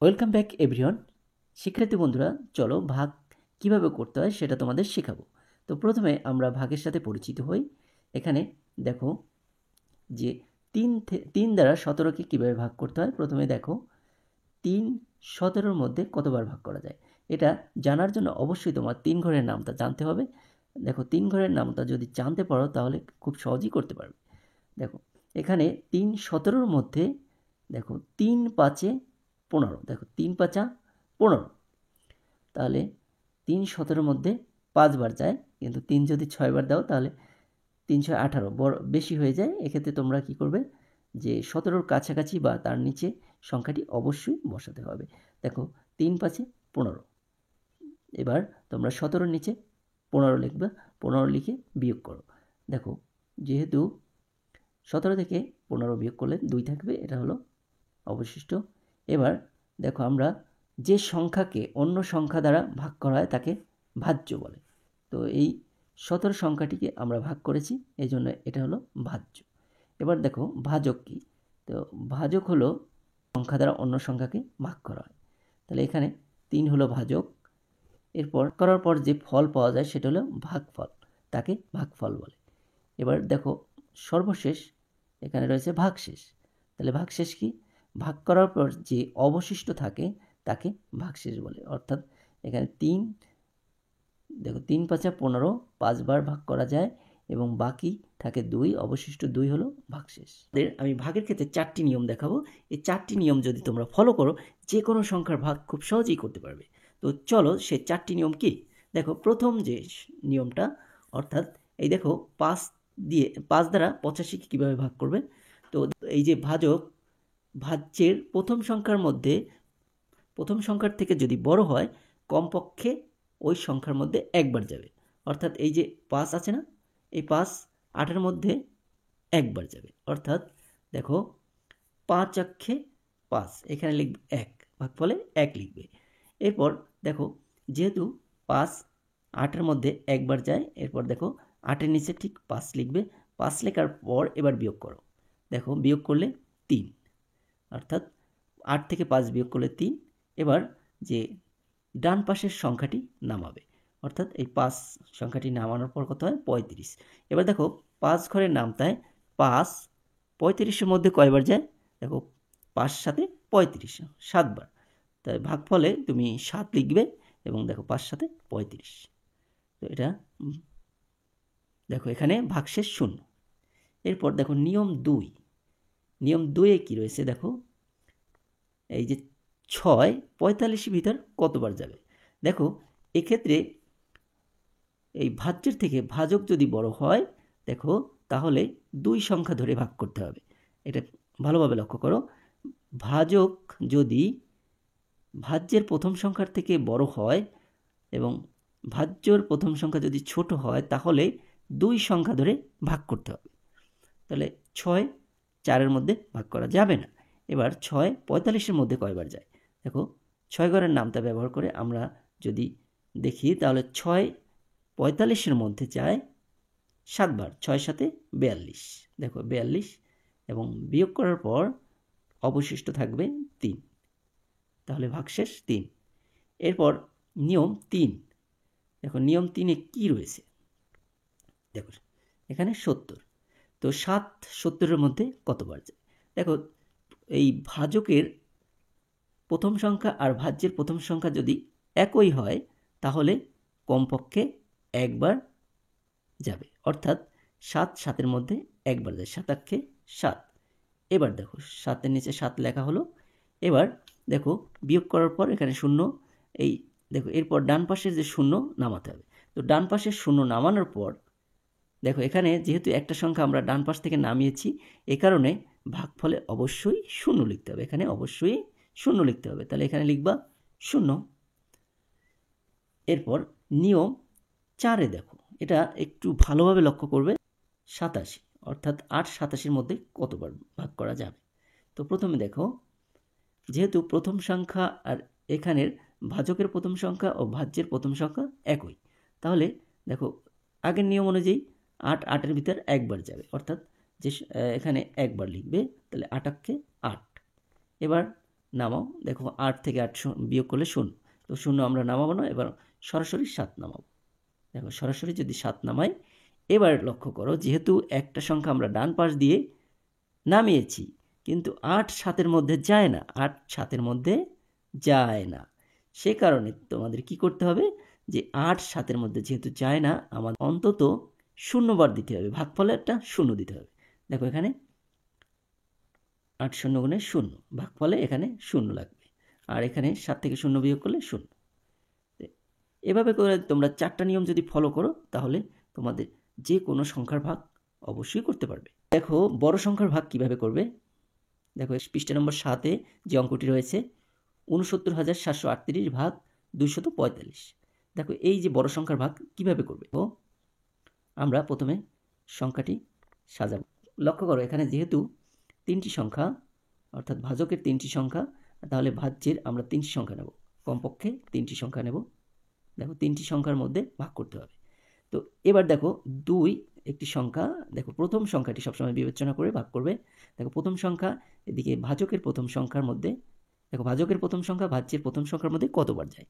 Welcome back everyone. শিক্ষার্থী বন্ধুরা, চলো ভাগ কিভাবে করতে হয় সেটা তোমাদের শেখাবো। তো প্রথমে আমরা ভাগের সাথে পরিচিত হই। এখানে দেখো যে 3 দ্বারা 17কে কীভাবে ভাগ করতে হয়। প্রথমে দেখো 3 17-র মধ্যে কতবার ভাগ করা যায়, এটা জানার জন্য অবশ্যই তোমার 3 ঘরের নামটা জানতে হবে। দেখো 3 ঘরের নামটা যদি জানতে পারো তাহলে খুব সহজেই করতে পারবে। দেখো এখানে 3 17-র মধ্যে দেখো 3 5-এ 15, দেখো 3 5-আ 15, তাহলে 3 17-র মধ্যে 5 বার যায়, কিন্তু 3 যদি 6 বার দাও তাহলে 3 6 18 বড় বেশি হয়ে যায়। এক্ষেত্রে তোমরা কি করবে, যে 17-র কাছাকাছি বা তার নিচে সংখ্যাটি অবশ্যই বসাতে হবে। দেখো 3 5-এ 15, এবার তোমরা 17-র নিচে 15 লিখবে, 15 লিখে বিয়োগ করো। দেখো যেহেতু 17 থেকে 15 বিয়োগ করলে 2 থাকবে, এটা হলো অবশিষ্ট। এবার দেখো আমরা যে সংখ্যাকে অন্য সংখ্যা দ্বারা ভাগ করা হয় তাকে ভাজ্য বলে। তো এই 17 সংখ্যাটিকে আমরা ভাগ করেছি, এই জন্য এটা হলো ভাজ্য। এবার দেখো ভাজক কি। তো ভাজক হলো সংখ্যা দ্বারা অন্য সংখ্যাকে ভাগ করা হয়। তাহলে এখানে 3 হলো ভাজক। এরপর করার পর যে ফল পাওয়া যায় সেটা হলো ভাগফল, তাকে ভাগফল বলে। এবার দেখো সর্বশেষ এখানে রয়েছে ভাগশেষ। তাহলে ভাগশেষ কি, ভাগ করার পর যে অবশিষ্ট থাকে তাকে ভাগশেষ বলে। অর্থাৎ এখানে 3, দেখো 3 5-এ 15, 5 বার ভাগ করা যায় এবং বাকি থাকে 2, অবশিষ্ট 2 হলো ভাগশেষ। আমি ভাগের ক্ষেত্রে 4টি নিয়ম দেখাবো। এই 4টি নিয়ম যদি তোমরা ফলো করো যে কোনো সংখ্যার ভাগ খুব সহজেই করতে পারবে। তো চলো সেই 4টি নিয়ম কি। দেখো প্রথম যে নিয়মটা, অর্থাৎ এই দেখো 5 দ্বারা 85কে কীভাবে ভাগ করবে। তো এই যে ভাজক, ভাজ্যের প্রথম সংখ্যার মধ্যে প্রথম সংখ্যার থেকে যদি বড় হয় কমপক্ষে ওই সংখ্যার মধ্যে একবার যাবে। অর্থাৎ এই যে 5 আছে না, এই 5 8-এর মধ্যে একবার যাবে। অর্থাৎ দেখো 5 অক্ষে 5, এখানে লিখবে 1, ভাগফলে 1 লিখবে। এরপর দেখো যেহেতু 5 8-এর মধ্যে একবার যায়, এরপর দেখো 8-এর নিচে ঠিক 5 লিখবে। 5 লেখার পর এবার বিয়োগ করো। দেখো বিয়োগ করলে 3, অর্থাৎ 8 থেকে 5 বিয়োগ করলে 3। এবার যে ডান পাশের সংখ্যাটি নামাবে, অর্থাৎ এই 5 সংখ্যাটি নামানোর পর কত হয় 35। এবার দেখো 5 ঘরের নামতায় 5 35-এর মধ্যে কয়বার যায়, দেখো 5 সাথে 35, 7 বার। তাই ভাগফলে তুমি 7 লিখবে এবং দেখো 5 সাথে 35। তো এটা দেখো এখানে ভাগশেষ 0। এরপর দেখো নিয়ম 2। নিয়ম 2-এ কি রয়েছে দেখো, এই যে 6 45-এর ভিতর কতবার যাবে। দেখো এক্ষেত্রে এই ভাজ্যের থেকে ভাজক যদি বড় হয় দেখো তাহলে 2 সংখ্যা ধরে ভাগ করতে হবে। এটা ভালোভাবে লক্ষ্য করো। ভাজক যদি ভাজ্যের প্রথম সংখ্যার থেকে বড় হয় এবং ভাজ্যর প্রথম সংখ্যা যদি ছোট হয় তাহলে 2 সংখ্যা ধরে ভাগ করতে হবে। তাহলে 6 4-এর মধ্যে ভাগ করা যাবে না। এবার 6 45-এর মধ্যে কয়বার যায়, দেখো 6 ঘরের নামটা ব্যবহার করে আমরা যদি দেখি তাহলে 6 45-এর মধ্যে যায় 7 বার, 6 7 42, দেখো 42 এবং বিয়োগ করার পর অবশিষ্ট থাকবে 3, তাহলে ভাগশেষ 3। এরপর নিয়ম 3। দেখো নিয়ম 3-এ কি রয়েছে, দেখো এখানে 70। তো 7 70-এর মধ্যে কতবার যায়। দেখো এই ভাজকের প্রথম সংখ্যা আর ভাজ্যের প্রথম সংখ্যা যদি একই হয় তাহলে কমপক্ষে একবার যাবে। অর্থাৎ 7 7-এর মধ্যে একবার যায়, 7 অক্ষে 7। এবার দেখো 7-এর নিচে 7 লেখা হলো। এবার দেখো বিয়োগ করার পর এখানে 0, এই দেখো এরপর ডান পাশের যে 0 নামাতে হবে। তো ডান পাশের 0 নামানোর পর দেখো এখানে যেহেতু একটা সংখ্যা আমরা ডান পাশ থেকে নামিয়েছি, এ কারণে ভাগফলে অবশ্যই 0 লিখতে হবে। এখানে অবশ্যই 0 লিখতে হবে, তাহলে এখানে লিখবা 0। এরপর নিয়ম 4-এ দেখো, এটা একটু ভালোভাবে লক্ষ্য করবে। 87, অর্থাৎ 8 87-এর মধ্যে কতবার ভাগ করা যাবে। তো প্রথমে দেখো যেহেতু প্রথম সংখ্যা আর এখানের ভাজকের প্রথম সংখ্যা ও ভাজ্যের প্রথম সংখ্যা একই, তাহলে দেখো আগের নিয়ম অনুযায়ী 8 8-এর ভিতর একবার যাবে, অর্থাৎ যে এখানে একবার লিখবে, তাহলে 8 অক্ষে 8। এবার নামাও। দেখো 8 থেকে 8 বিয়োগ করলে 0, তো 0 আমরা নামাবো না, এবার সরাসরি 7 নামাবো। দেখো সরাসরি যদি 7 নামাই, এবার লক্ষ্য করো যেহেতু একটা সংখ্যা আমরা ডান পাশ দিয়ে নামিয়েছি, কিন্তু 8 7-এর মধ্যে যায় না, 8 7-এর মধ্যে যায় না। সে কারণে তোমাদের কি করতে হবে, যে 8 7-এর মধ্যে যেহেতু যায় না, আমাদের অন্তত 0 বার দিতে হবে, ভাগফলে একটা 0 দিতে হবে। দেখো এখানে 8 0 গুণে 0, ভাগফলে এখানে 0 লাগবে, আর এখানে 7 থেকে 0 বিয়োগ করলে 0। এভাবে করে তোমরা 4টা নিয়ম যদি ফলো করো, তাহলে তোমাদের যে কোনো সংখ্যার ভাগ অবশ্যই করতে পারবে। দেখো বড় সংখ্যার ভাগ কিভাবে করবে। দেখো পৃষ্ঠা নম্বর 7-এ যে অঙ্কটি রয়েছে, 69,738 ভাগ 245। দেখো এই যে বড় সংখ্যার ভাগ কিভাবে করবে, ও আমরা প্রথমে সংখ্যাটি সাজাবো। লক্ষ্য করো এখানে যেহেতু 3টি সংখ্যা, অর্থাৎ ভাজকের 3টি সংখ্যা, তাহলে ভাজ্যের আমরা 3টি সংখ্যা নেব, কমপক্ষে 3টি সংখ্যা নেব। দেখো 3টি সংখ্যার মধ্যে ভাগ করতে হবে। তো এবার দেখো 2 একটি সংখ্যা, দেখো প্রথম সংখ্যাটি সবসময় বিবেচনা করে ভাগ করবে। দেখো প্রথম সংখ্যা এদিকে ভাজকের প্রথম সংখ্যার মধ্যে, দেখো ভাজকের প্রথম সংখ্যা ভাজ্যের প্রথম সংখ্যার মধ্যে কতবার যায়।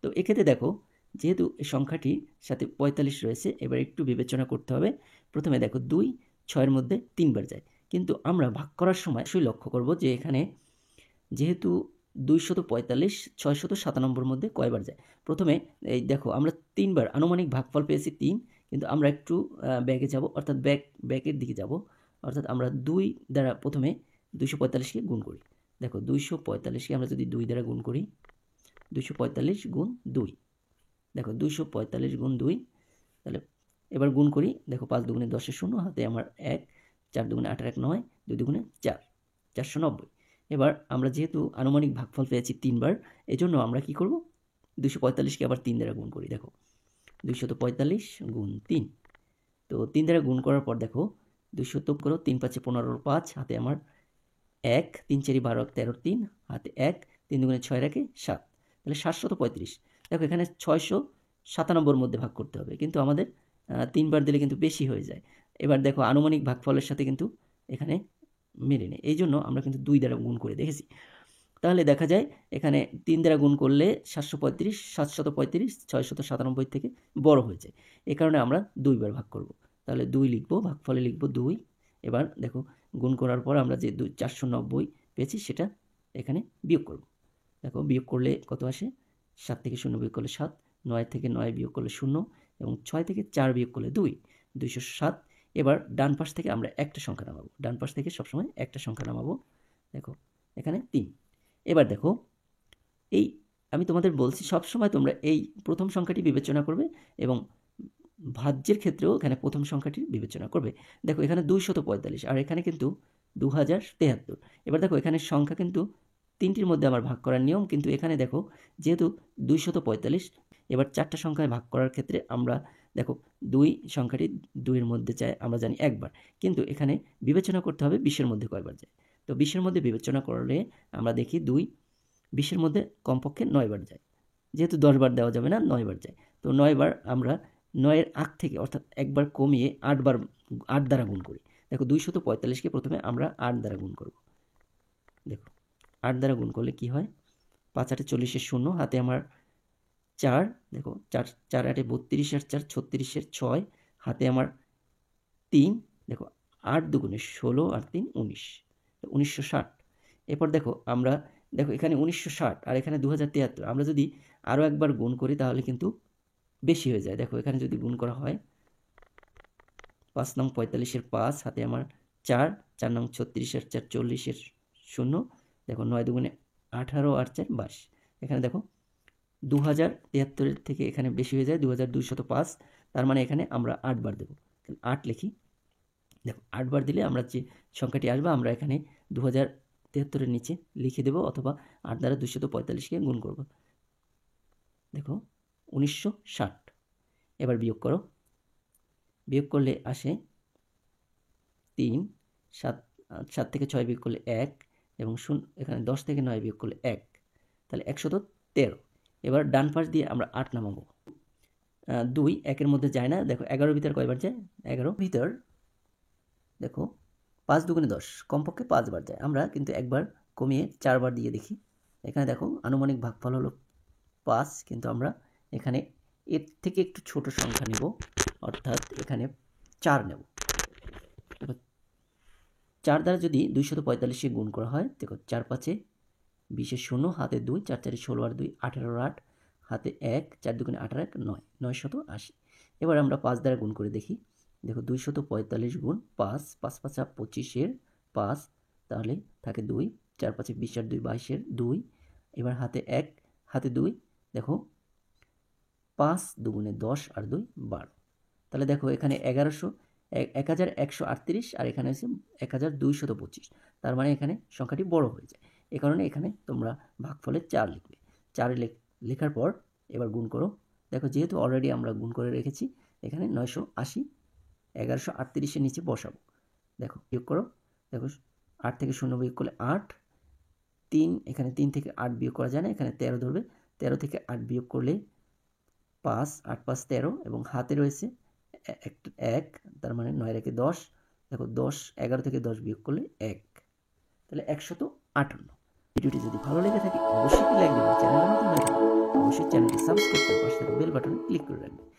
তো এক্ষেত্রে দেখো যেহেতু এই সংখ্যাটির সাথে 45 রয়েছে, এবার একটু বিবেচনা করতে হবে। প্রথমে দেখো 2 6-এর মধ্যে 3বার যায়, কিন্তু আমরা ভাগ করার সময় অবশ্যই লক্ষ্য করব যে এখানে যেহেতু 245 697-এর মধ্যে কয়বার যায়। প্রথমে এই দেখো আমরা 3বার আনুমানিক ভাগফল পেয়েছি 3, কিন্তু আমরা একটু ব্যাকে যাব, অর্থাৎ ব্যাকের দিকে যাব, অর্থাৎ আমরা 2 দ্বারা প্রথমে 245কে গুণ করি। দেখো 245কে আমরা যদি 2 দ্বারা গুণ করি, 245 গুণ 2, দেখো 245 গুণ 2, তাহলে এবার গুণ করি। দেখো 5 দুগুণে 10-এর 0, হাতে আমার 1, 4 দুগুণে 8-এর 1 9, 2 দুগুণে 4, 490। এবার আমরা যেহেতু আনুমানিক ভাগফল পেয়েছি 3বার, এজন্য আমরা কি করব, 245কে আবার 3 দ্বারা গুণ করি। দেখো 245 গুণ 3, তো 3 দ্বারা গুণ করার পর দেখো 200 করো, 3 5 15 5, হাতে আমার 1, 3 4 12 13 3, হাতে 1, 3 দুগুণে 6 রাখে 7, তাহলে 735। দেখো এখানে 697-এর মধ্যে ভাগ করতে হবে, কিন্তু আমাদের 3বার দিলে কিন্তু বেশি হয়ে যায়। এবার দেখো আনুমানিক ভাগফলের সাথে কিন্তু এখানে মেলে নেই, এই জন্য আমরা কিন্তু 2 দ্বারা গুণ করে দেখেছি। তাহলে দেখা যায় এখানে 3 দ্বারা গুণ করলে 735, 735 697 থেকে বড় হয়ে যায়, এই কারণে আমরা 2বার ভাগ করব। তাহলে 2 লিখবো, ভাগফলে লিখবো 2। এবার দেখো গুণ করার পর আমরা যে 490 পেয়েছি সেটা এখানে বিয়োগ করব। দেখো বিয়োগ করলে কত আসে, 7 থেকে 0 বিয়োগ করলে 7, 9 থেকে 9 বিয়োগ করলে 0, এবং 6 থেকে 4 বিয়োগ করলে 2, 207। এবার ডান পাশ থেকে আমরা একটা সংখ্যা নামাবো, ডান পাশ থেকে সবসময় একটা সংখ্যা নামাবো। দেখো এখানে 3। এবার দেখো এই আমি তোমাদের বলছি সবসময় তোমরা এই প্রথম সংখ্যাটি বিবেচনা করবে, এবং ভাজ্যের ক্ষেত্রেও এখানে প্রথম সংখ্যাটি বিবেচনা করবে। দেখো এখানে 245, আর এখানে কিন্তু 2073। এবার দেখো এখানে সংখ্যা কিন্তু 3টির মধ্যে আমার ভাগ করার নিয়ম, কিন্তু এখানে দেখো যেহেতু 245, এবার 4টা সংখ্যায় ভাগ করার ক্ষেত্রে আমরা দেখো 2 সংখ্যাটি 2-এর মধ্যে যায় আমরা জানি একবার, কিন্তু এখানে বিবেচনা করতে হবে 20-এর মধ্যে কয়বার যায়। তো 20-এর মধ্যে বিবেচনা করলে আমরা দেখি 2 20-এর মধ্যে কমপক্ষে 9বার যায়, যেহেতু 10বার দেওয়া যাবে না, 9বার যায়। তো 9বার আমরা 9-এর আগ থেকে অর্থাৎ একবার কমিয়ে 8 দ্বারা গুণ করি। দেখো 245কে প্রথমে আমরা 8 দ্বারা গুণ করব। দেখো 8 দ্বারা গুণ করলে কি হয়, 5 8 40-এর 0, হাতে আমার 4, দেখো 4 4 8 32, আর 4 36-এর 6, হাতে আমার 3, দেখো 8 দুগুণে 16, আর 3 19, 1960। এরপর দেখো আমরা দেখো এখানে 1960 আর এখানে 2073, আমরা যদি আরও একবার গুণ করি তাহলে কিন্তু বেশি হয়ে যায়। দেখো এখানে যদি গুণ করা হয়, 5 নং 45-এর 5, হাতে আমার 4, 4 নং 36-এর 4 40-এর 0, দেখো 9 দুগুণে 18, আর 4 22। এখানে দেখো 2073-এর থেকে এখানে বেশি হয়ে যায়, 2205, তার মানে এখানে আমরা 8 বার দেবো। 8 লিখি, দেখো 8 বার দিলে আমরা যে সংখ্যাটি আসবে আমরা এখানে 2073-এর নিচে লিখে দেবো, অথবা 8 দ্বারা 245-কে গুণ করব। দেখো 1960। এবার বিয়োগ করো, বিয়োগ করলে আসে 3, 7 থেকে 6 বিয়োগ করলে 1, এবং এখানে 10 থেকে 9 বিয়োগ করলে 1, তাহলে 113। এবার ডান পাশ দিয়ে আমরা 8 নামাবো। 2 1-এর মধ্যে যায় না, দেখো 11-এর ভিতর কয়বার যায়, 11 ভিতর দেখো 5 দুগুণে 10, কমপক্ষে 5 বার যায়, আমরা কিন্তু একবার কমিয়ে 4 বার দিয়ে দেখি। এখানে দেখো আনুমানিক ভাগফল হলো 5, কিন্তু আমরা এখানে এর থেকে একটু ছোট সংখ্যা নেব, অর্থাৎ এখানে 4 নেব। 4 দ্বারা যদি 245 গুণ করা হয়, দেখো 4 5 20 0, হাতে 2, 4 4 16 আর 2 18 8, হাতে 1, 4 2 18 1 9, 980। এবার আমরা 5 দ্বারা গুণ করে দেখি। দেখো 245 গুণ 5, 5 5 25 এর 5, তাহলে থাকে 2, 4 5 20 আর 2 22 এর 2, এবার হাতে 1, হাতে 2, দেখো 5 2 10 আর 2 12। তাহলে দেখো এখানে 1138 আর এখানে হচ্ছে 1225, তার মানে এখানে সংখ্যাটি বড় হয়ে যায়। এ কারণে এখানে তোমরা ভাগফলে 4 লিখবে। 4 লেখার পর এবার গুণ করো। দেখো যেহেতু অলরেডি আমরা গুণ করে রেখেছি, এখানে 980 1138 নিচে বসাবো। দেখো বিয়োগ করো। দেখো 8 থেকে 0 বিয়োগ করলে 8, 3, এখানে 3 থেকে 8 বিয়োগ করা যায় না, এখানে 13 ধরবে। 13 থেকে 8 বিয়োগ করলে 5, 8 5 13, এবং হাতে রয়েছে 1, তার মানে 9 রেখে 10। দেখো 10 11 থেকে 10 বিয়োগ করলে 1, তাহলে 158। ভিডিওটি যদি ভালো লেগে থাকে অবশ্যই লাইক দিবেন। চ্যানেলের নতুন হয়ে থাকলে অবশ্যই চ্যানেলটি সাবস্ক্রাইব করে পাশে থাকা বেল বাটনে ক্লিক করে রাখবেন।